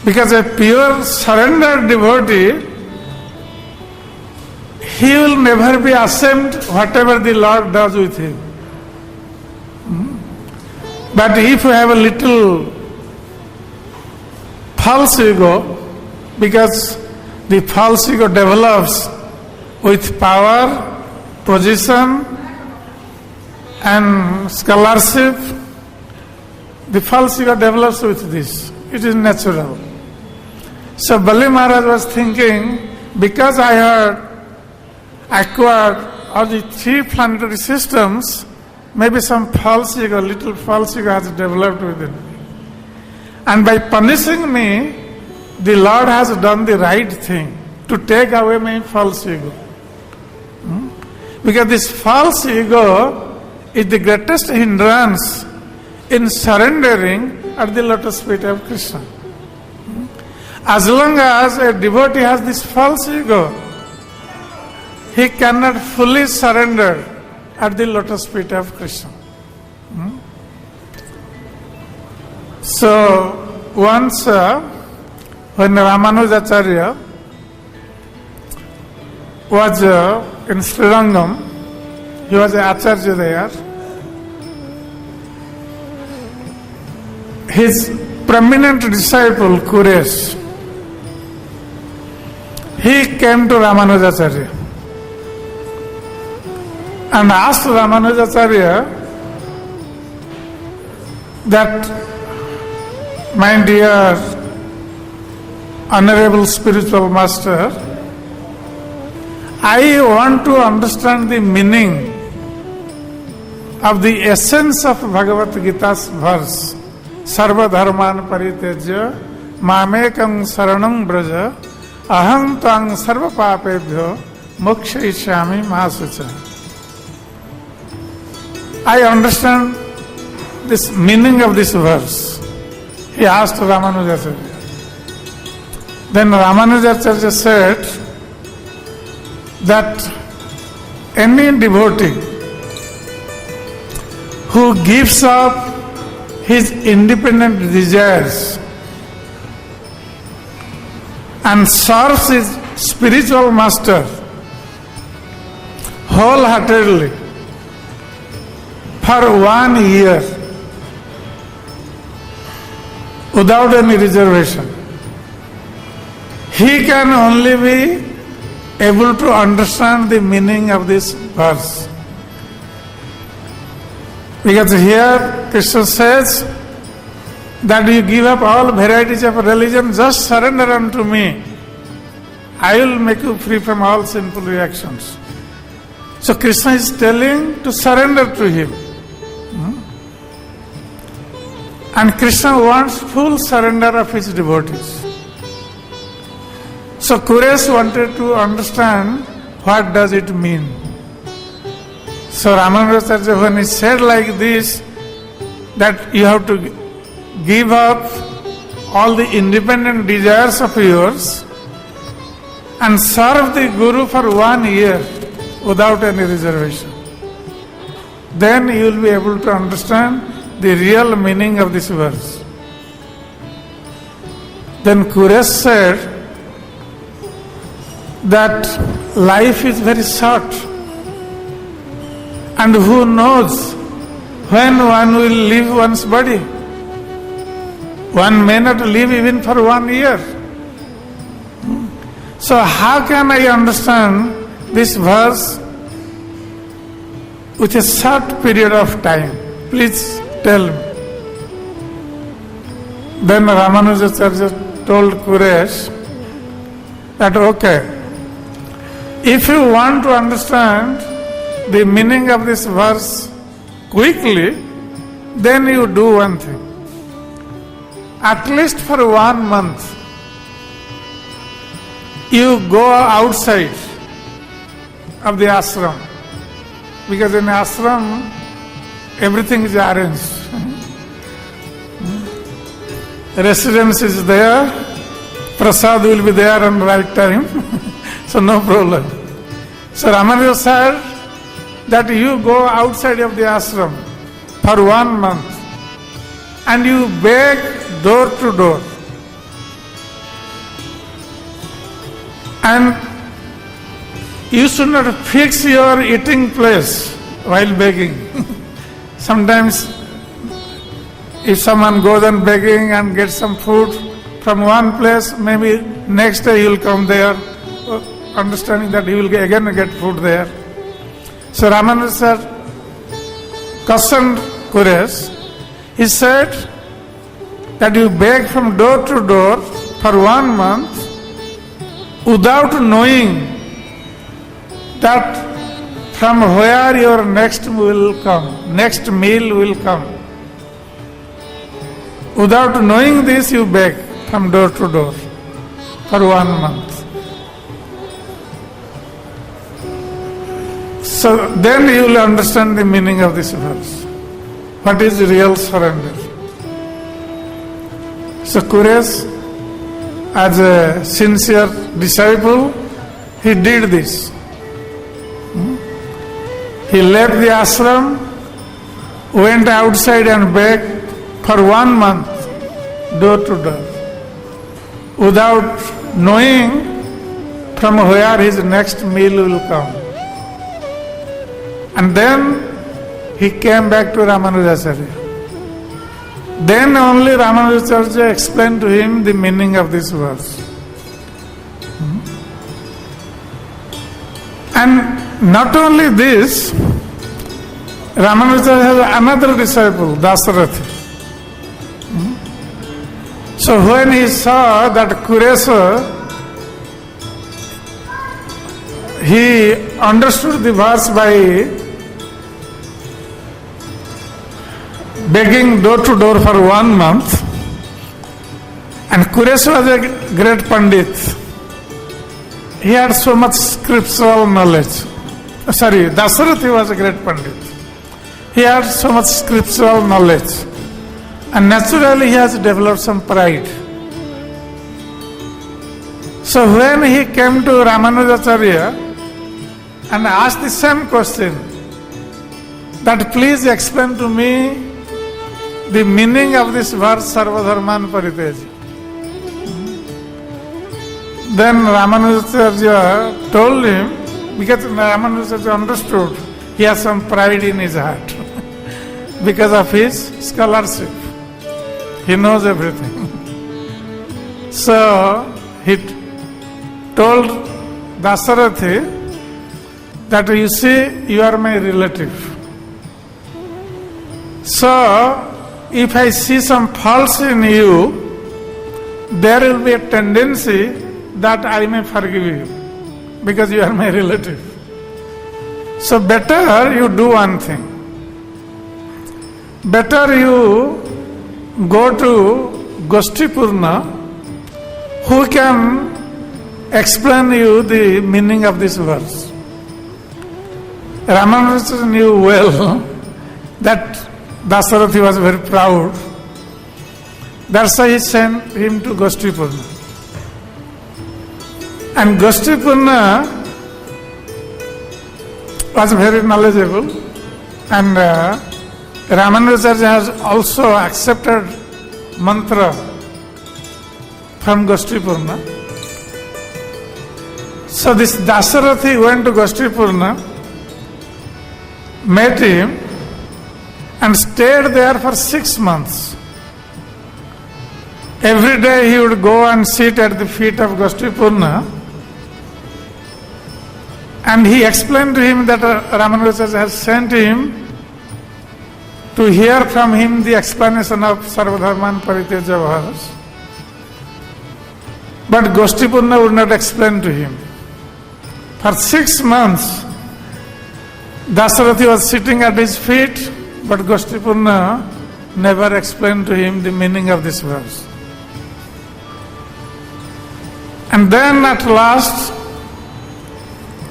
Because a pure surrendered devotee, he will never be ashamed whatever the Lord does with him. But if you have a little false ego, because the false ego develops with power, position and scholarship, the false ego develops with this. It is natural. So Bali Maharaj was thinking, because I had acquired all the three planetary systems, maybe some false ego, little false ego has developed within me. And by punishing me, the Lord has done the right thing to take away my false ego. Because this false ego is the greatest hindrance in surrendering at the lotus feet of Krishna. As long as a devotee has this false ego, he cannot fully surrender at the lotus feet of Krishna. So, once when Ramanujacharya was in Srirangam, he was an Acharya there. His prominent disciple, Kuresh, he came to Ramanujacharya and asked Ramanujacharya that, my dear honorable spiritual master, I want to understand the meaning of the essence of Bhagavad Gita's verse, Sarva Dharman Paritejya Mamekam Saranam Braja Aham Tvang Sarva Papebhyo Mokshayishyami Mahasucha. I understand this meaning of this verse. He asked Ramanujacharya. Then Ramanujacharya said that any devotee who gives up his independent desires and serves his spiritual master wholeheartedly for 1 year without any reservation, he can only be able to understand the meaning of this verse. Because here Krishna says that you give up all varieties of religion, just surrender unto me. I will make you free from all sinful reactions. So Krishna is telling to surrender to him. And Krishna wants full surrender of his devotees. So Kuresh wanted to understand what does it mean. So Ramanujacharya, when he said like this, that you have to give up all the independent desires of yours and serve the Guru for 1 year without any reservation, then you will be able to understand the real meaning of this verse. Then Kuresh said that life is very short, and who knows when one will leave one's body. One may not live even for 1 year. So how can I understand this verse with a short period of time? Please tell me. Then Ramanujacharya told Kuresh that, okay, if you want to understand the meaning of this verse quickly, then you do one thing. At least for 1 month, you go outside of the ashram, because in ashram everything is arranged. Residence is there, prasad will be there on right time, so no problem. So Ramanuja said that you go outside of the ashram for 1 month and you beg door to door And you should not fix your eating place while begging. Sometimes if someone goes on begging and gets some food from one place, maybe next day he will come there, understanding that he will again get food there. So Ramananda sir cautioned Quresh. He said that you beg from door to door for 1 month without knowing that from where your next meal will come. Without knowing this, you beg from door to door for 1 month. So then you will understand the meaning of this verse. What is real surrender? So Quresh, as a sincere disciple, he did this. He left the ashram, went outside and begged for 1 month, door to door, without knowing from where his next meal will come. And then he came back to Ramanujacharya. Then only Ramanujacharya explained to him the meaning of this verse. And not only this, Ramanujacharya has another disciple, Dasarathi. So when he saw that Quresh, he understood the verse by begging door to door for 1 month, and Quresh was a great Pandit. He had so much scriptural knowledge. Dasarathi was a great Pandit. He had so much scriptural knowledge, and naturally he has developed some pride. So when he came to Ramanujacharya and asked the same question, that please explain to me the meaning of this verse, Sarvadharman Pariteji. Then Ramanujacharya told him, because Ramanujacharya understood he has some pride in his heart because of his scholarship. He knows everything. So he told Dasarathi that, you see, you are my relative. So if I see some faults in you, there will be a tendency that I may forgive you because you are my relative. So better you do one thing. Better you go to Goshtipurna, who can explain you the meaning of this verse. Ramanujacharya knew well that Dasarathi was very proud. That's why he sent him to Goshtipurna. And Goshtipurna was very knowledgeable, and Ramanujacharya has also accepted mantra from Goshtipurna. So this Dasarathi went to Goshtipurna, met him, and stayed there for 6 months. Every day he would go and sit at the feet of Goshtipurna, and he explained to him that Ramanujacharya has sent him to hear from him the explanation of Sarvadharman Pariteja verse. But Goshtipurna would not explain to him. For 6 months, Dasarathi was sitting at his feet, but Goshtipurna never explained to him the meaning of this verse. And then at last,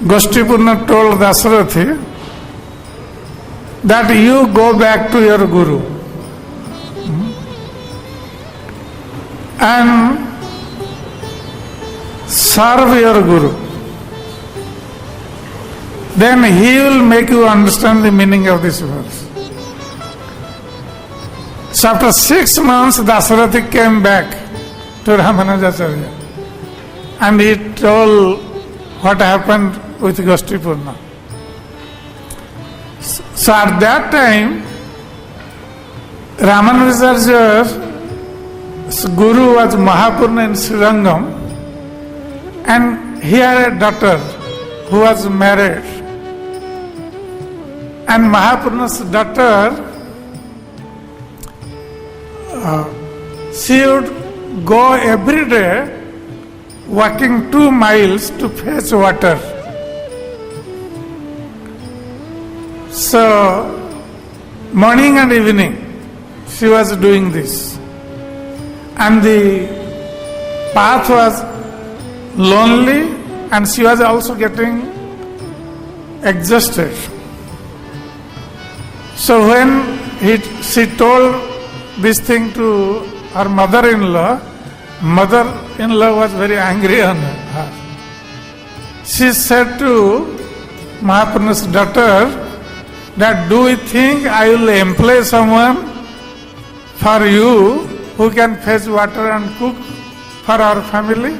Goshtipurna told Dasarathi that you go back to your Guru and serve your Guru. Then he will make you understand the meaning of this verse. So after 6 months, Dasarathi came back to Ramanujacharya and he told what happened with Goshtipurna. So at that time, Ramanujacharya's guru was Mahapurna in Srirangam, and he had a daughter who was married. And Mahapurna's daughter, she would go every day walking 2 miles to fetch water. So, morning and evening, she was doing this. And the path was lonely, and she was also getting exhausted. So when she told this thing to her mother-in-law was very angry on her. She said to Mahapurna's daughter that, do you think I will employ someone for you who can fetch water and cook for our family?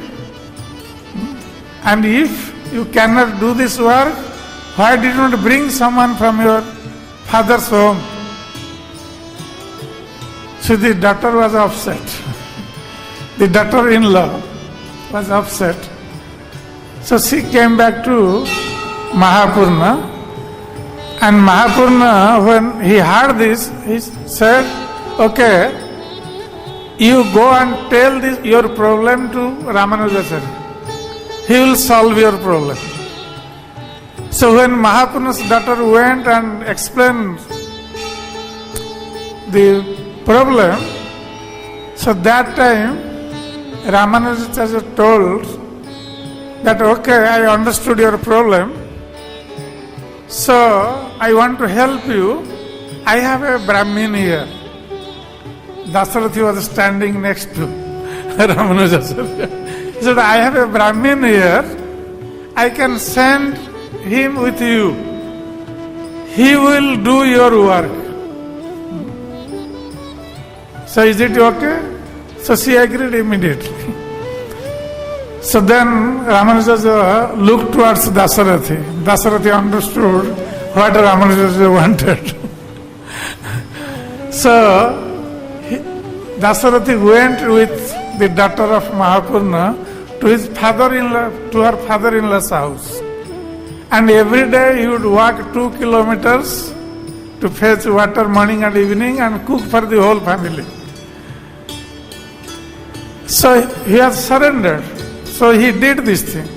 And if you cannot do this work, why did you not bring someone from your father's home? So the daughter was upset. The daughter-in-law was upset. So she came back to Mahapurna, and Mahapurna, when he heard this, he said, okay, you go and tell your problem to Ramanujacharya. He will solve your problem. So when Mahapurna's daughter went and explained the problem, so that time Ramanujacharya told that, okay, I understood your problem, so I want to help you. I have a Brahmin here. Dasarathi was standing next to Ramanujacharya. He said, I have a Brahmin here. I can send him with you. He will do your work. So is it okay? So she agreed immediately. So then Ramanujacharya looked towards Dasarathi. Dasarathi understood what Ramanujacharya wanted. So Dasarathi went with the daughter of Mahapurna to his father-in-law, to her father-in-law's house. And every day he would walk 2 kilometers to fetch water morning and evening and cook for the whole family. So he has surrendered. So he did this thing.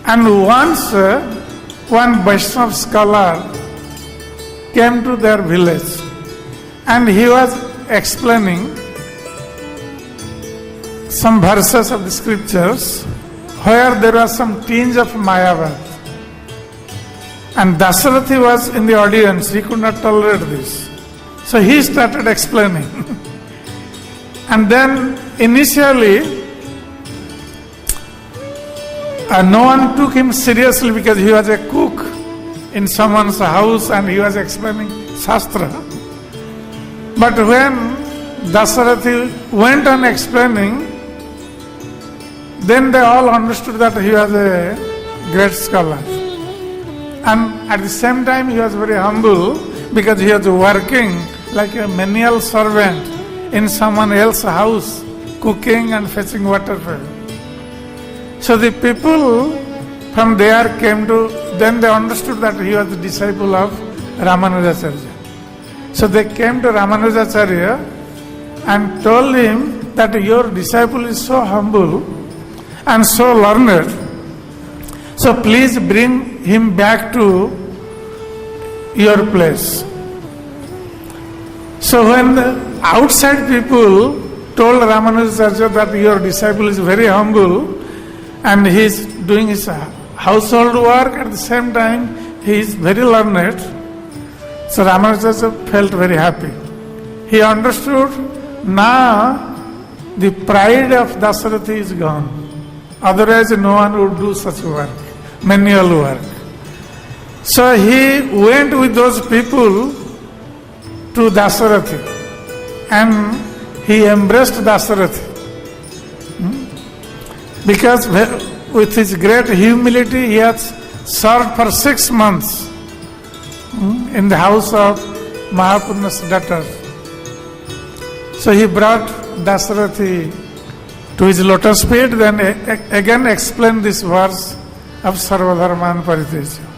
And once one Vaishnava scholar came to their village, and he was explaining some verses of the scriptures where there was some tinge of Mayavad. And Dasarathi was in the audience, he could not tolerate this. So he started explaining. And then initially, no one took him seriously because he was a cook in someone's house and he was explaining Shastra. But when Dasarathi went on explaining, then they all understood that he was a great scholar. And at the same time he was very humble because he was working like a menial servant in someone else's house, cooking and fetching water for him. So the people from there came to, then they understood that he was the disciple of Ramanujacharya. So they came to Ramanujacharya and told him that your disciple is so humble and so learned, so please bring him back to your place. So when the outside people told Ramanujacharya that your disciple is very humble and he is doing his household work, at the same time he is very learned, so Ramanujacharya felt very happy. He understood now the pride of Dasarathi is gone. Otherwise no one would do such work, manual work. So he went with those people to Dasarathi and he embraced Dasarathi. because with his great humility he has served for 6 months in the house of Mahapunya's daughter. So he brought Dasarathi to his lotus feet, then again explained this verse of Sarvadharman Paritejya.